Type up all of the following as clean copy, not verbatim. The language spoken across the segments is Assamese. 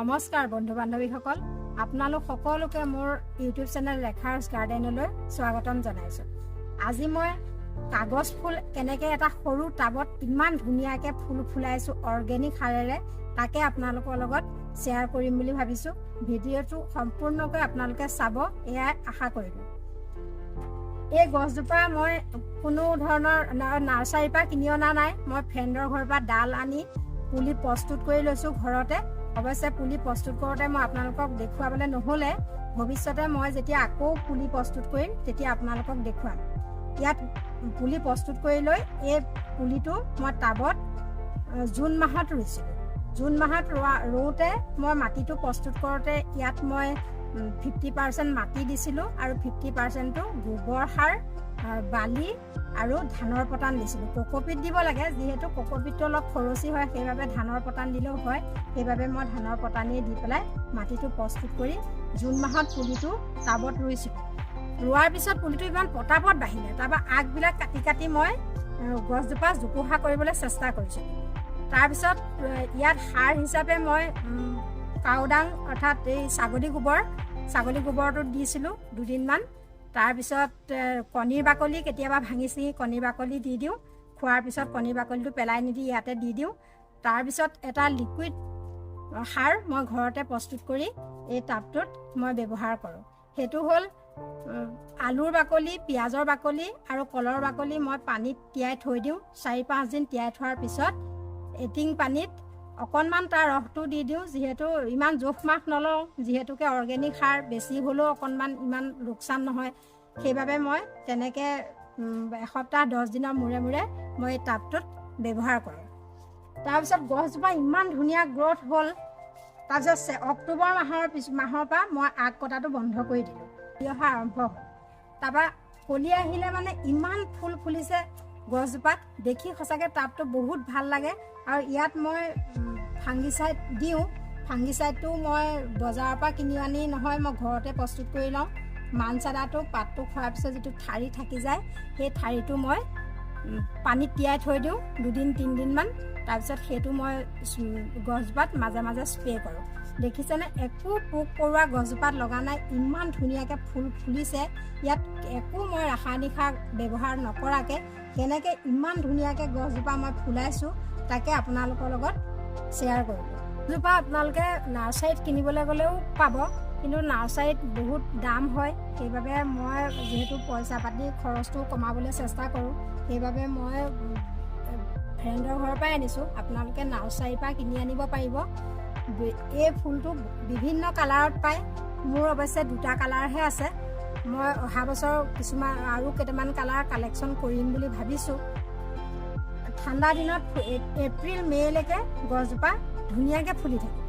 নমস্কাৰ বন্ধু বান্ধৱীসকল, আপোনালোক সকলোকে মোৰ ইউটিউব চেনেল ৰেখাৰ্ছ গাৰ্ডেনলৈ স্বাগতম জনাইছোঁ। আজি মই কাগজ ফুল কেনেকৈ এটা সৰু টাবত ইমান ধুনীয়াকৈ ফুল ফুলাইছোঁ অৰ্গেনিক সাৰেৰে, তাকে আপোনালোকৰ লগত শ্বেয়াৰ কৰিম বুলি ভাবিছোঁ। ভিডিঅ'টো সম্পূৰ্ণকৈ আপোনালোকে চাব, এয়াই আশা কৰিলোঁ। এই গছজোপা মই কোনো ধৰণৰ নাৰ্চাৰীৰ পৰা কিনি অনা নাই, মই ফ্ৰেণ্ডৰ ঘৰৰ পৰা ডাল আনি পুলি প্ৰস্তুত কৰি লৈছোঁ ঘৰতে। অৱশ্যে পুলি প্ৰস্তুত কৰোঁতে মই আপোনালোকক দেখুৱাবলৈ নহ'লে, ভৱিষ্যতে মই যেতিয়া আকৌ পুলি প্ৰস্তুত কৰিম তেতিয়া আপোনালোকক দেখুৱাম। ইয়াত পুলি প্ৰস্তুত কৰি লৈ এই পুলিটো মই টাবত জুন মাহত ৰুইছিলোঁ। জুন মাহত ৰুওঁতে মই মাটিটো প্ৰস্তুত কৰোঁতে ইয়াত মই 50% মাটি দিছিলোঁ আৰু 50%টো গোবৰ সাৰ, বালি আৰু ধানৰ পটান দিছিলোঁ। কোকোপিট দিব লাগে, যিহেতু কোকোপিটটো অলপ খৰচী হয়, সেইবাবে ধানৰ পটান দিলেও হয়। সেইবাবে মই ধানৰ পটানেই দি পেলাই মাটিটো প্ৰস্তুত কৰি জুন মাহত পুলিটো টাবত ৰুইছিলোঁ। ৰোৱাৰ পিছত পুলিটো ইমান পটাপট বাঢ়িলে, তাৰপৰা আগবিলাক কাটি কাটি মই গছজোপা জোপোহা কৰিবলৈ চেষ্টা কৰিছিলোঁ। তাৰপিছত ইয়াত সাৰ হিচাপে মই কাউডাং অৰ্থাৎ এই ছাগলী গোবৰটো দিছিলোঁ দুদিনমান। তাৰপিছত কণীৰ বাকলি কেতিয়াবা ভাঙি চিঙি কণীৰ বাকলি দি দিওঁ। খোৱাৰ পিছত কণীৰ বাকলিটো পেলাই নিদি ইয়াতে দি দিওঁ। তাৰপিছত এটা লিকুইড সাৰ মই ঘৰতে প্ৰস্তুত কৰি এই টাবটোত মই ব্যৱহাৰ কৰোঁ। সেইটো হ'ল আলুৰ বাকলি, পিঁয়াজৰ বাকলি আৰু কলৰ বাকলি মই পানীত তিয়াই থৈ দিওঁ। 4-5 দিন তিয়াই থোৱাৰ পিছত এটিং পানীত অকণমান তাৰ ৰসটো দি দিওঁ, যিহেতু ইমান জোখ মাখ নলওঁ, যিহেতুকে অৰ্গেনিক সাৰ বেছি হ'লেও অকণমান ইমান লোকচান নহয়। সেইবাবে মই তেনেকৈ এসপ্তাহ 10 দিনৰ মূৰে মূৰে মই এই টাবটোত ব্যৱহাৰ কৰোঁ। তাৰপিছত গছজোপা ইমান ধুনীয়া গ্ৰ'থ হ'ল। তাৰপিছত অক্টোবৰ মাহৰ পৰা মই আগ কটাটো বন্ধ কৰি দিলোঁ, অহা আৰম্ভ হ'ল। তাৰপৰা কলি আহিলে মানে ইমান ফুল ফুলিছে গছজোপাত, দেখি সঁচাকৈ টাবটো বহুত ভাল লাগে। আৰু ইয়াত মই ফাংগিচাইড দিওঁ। ফাংগিচাইডটো মই বজাৰৰ পৰা কিনি আনি নহয়, মই ঘৰতে প্ৰস্তুত কৰি লওঁ। মানচাদাটো পাতটো খোৱাৰ পিছত যিটো ঠাৰি থাকি যায়, সেই ঠাৰিটো মই পানীত তিয়াই থৈ দিওঁ 2-3 দিনমান। তাৰপিছত সেইটো মই গছজোপাত মাজে মাজে স্প্ৰে' কৰোঁ। দেখিছেনে, একো পোক পৰুৱা গছজোপাত লগা নাই, ইমান ধুনীয়াকৈ ফুল ফুলিছে। ইয়াত একো মই ৰাসায়নিক সাৰ ব্যৱহাৰ নকৰাকৈ কেনেকৈ ইমান ধুনীয়াকৈ গছজোপা মই ফুলাইছোঁ, তাকে আপোনালোকৰ লগত শ্বেয়াৰ কৰিলোঁ। গছজোপা আপোনালোকে নাৰ্চাৰীত কিনিবলৈ গ'লেও পাব, কিন্তু নাৰ্চাৰীত বহুত দাম হয়। সেইবাবে মই যিহেতু পইচা পাতি খৰচটো কমাবলৈ চেষ্টা কৰোঁ, সেইবাবে মই ফ্ৰেণ্ডৰ ঘৰৰ পৰাই আনিছোঁ। আপোনালোকে নাৰ্চাৰীৰ পৰা কিনি আনিব পাৰিব। এই ফুলটো বিভিন্ন কালাৰত পায়। মোৰ অৱশ্যে 2টা কালাৰহে আছে। মই অহা বছৰ কিছুমান আৰু কেইটামান কালাৰ কালেকশ্যন কৰিম বুলি ভাবিছোঁ। ঠাণ্ডা দিনত এপ্ৰিল মে'লৈকে গছজোপা ধুনীয়াকৈ ফুলি থাকে।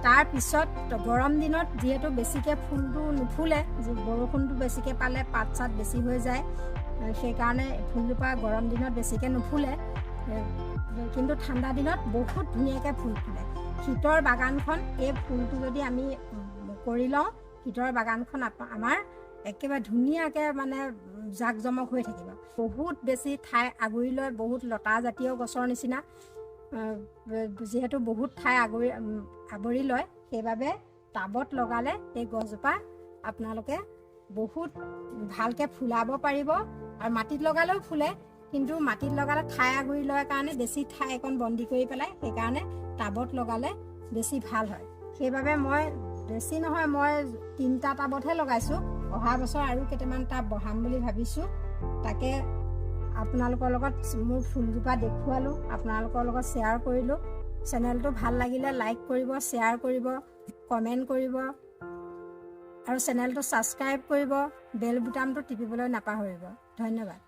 তাৰপিছত গৰম দিনত যিহেতু বেছিকৈ ফুলটো নুফুলে, বৰষুণটো বেছিকৈ পালে পাত চাত বেছি হৈ যায়, সেইকাৰণে ফুলজোপা গৰম দিনত বেছিকৈ নুফুলে। কিন্তু ঠাণ্ডা দিনত বহুত ধুনীয়াকৈ ফুল ফুলে। শীতৰ বাগানখন এই ফুলটো যদি আমি কৰি লওঁ, শীতৰ বাগানখন আমাৰ একেবাৰে ধুনীয়াকৈ মানে জাকজমক হৈ থাকিব। বহুত বেছি ঠাই আগুৰি লয়, বহুত লতা জাতীয় গছৰ নিচিনা, যিহেতু বহুত ঠাই আৱৰি লয়। সেইবাবে টাবত লগালে এই গছজোপা আপোনালোকে বহুত ভালকৈ ফুলাব পাৰিব। আৰু মাটিত লগালেও ফুলে, কিন্তু মাটিত লগালে ঠাই আগুৰি লয় কাৰণে বেছি ঠাই অকণ বন্দী কৰি পেলাই, সেইকাৰণে টাবত লগালে বেছি ভাল হয়। সেইবাবে মই বেছি নহয়, মই 3টা টাবতহে লগাইছোঁ। অহা বছৰ আৰু কেইটামান টাব বহাম বুলি ভাবিছোঁ। তাকে আপোনালোকৰ লগত মোৰ ফুলজোপা দেখুৱালোঁ, আপোনালোকৰ লগত শ্বেয়াৰ কৰিলোঁ। চেনেলটো ভাল লাগিলে লাইক কৰিব, শ্বেয়াৰ কৰিব, কমেণ্ট কৰিব আৰু চেনেলটো ছাবস্ক্ৰাইব কৰিব। বেল বুটামটো টিপিবলৈ নাপাহৰিব। ধন্যবাদ।